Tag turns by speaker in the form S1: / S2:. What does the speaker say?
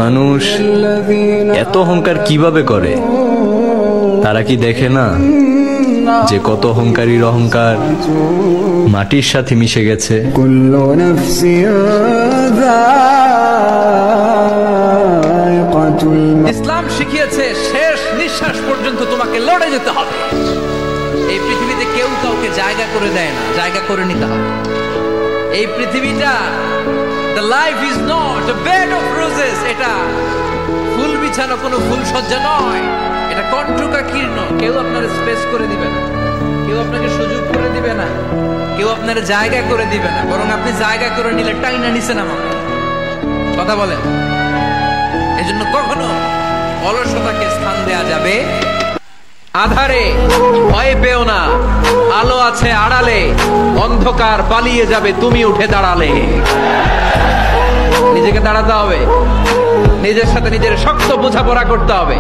S1: মানুষ এত অহংকার কিভাবে করে? তারা কি দেখে না যে কত অহংকারীর অহংকার মাটির সাথে মিশে গেছে?
S2: ইসলাম শিখিয়েছে শেষ নিঃশ্বাস পর্যন্ত তোমাকে লড়ে যেতে হবে। এই পৃথিবীতে কেউ কাউকে জায়গা করে দেয় না, জায়গা করে নিতে হবে। এই পৃথিবীটা the life is not a bed of roses, এটা ফুল বিছানো কোনো ফুল সজ্জা নয়, এটা কণ্টকাকীর্ণ। কেউ আপনার স্পেস করে দিবে না, কেউ আপনাকে সুযোগ করে দিবে না, কেউ আপনার জায়গা করে দিবে না, বরং আপনি জায়গা করে নিলে টাইনা নিচে নামাবে। কথা বলেন। এজন্য কখনো অলসতাকে স্থান দেয়া যাবে। আধারে ভয় পেও না, আলো আছে আড়ালে, অন্ধকার পালিয়ে যাবে তুমি উঠে দাঁড়ালে। নিজেকে দাঁড়াতে হবে, নিজের সাথে নিজের শক্ত বোঝাপড়া করতে হবে।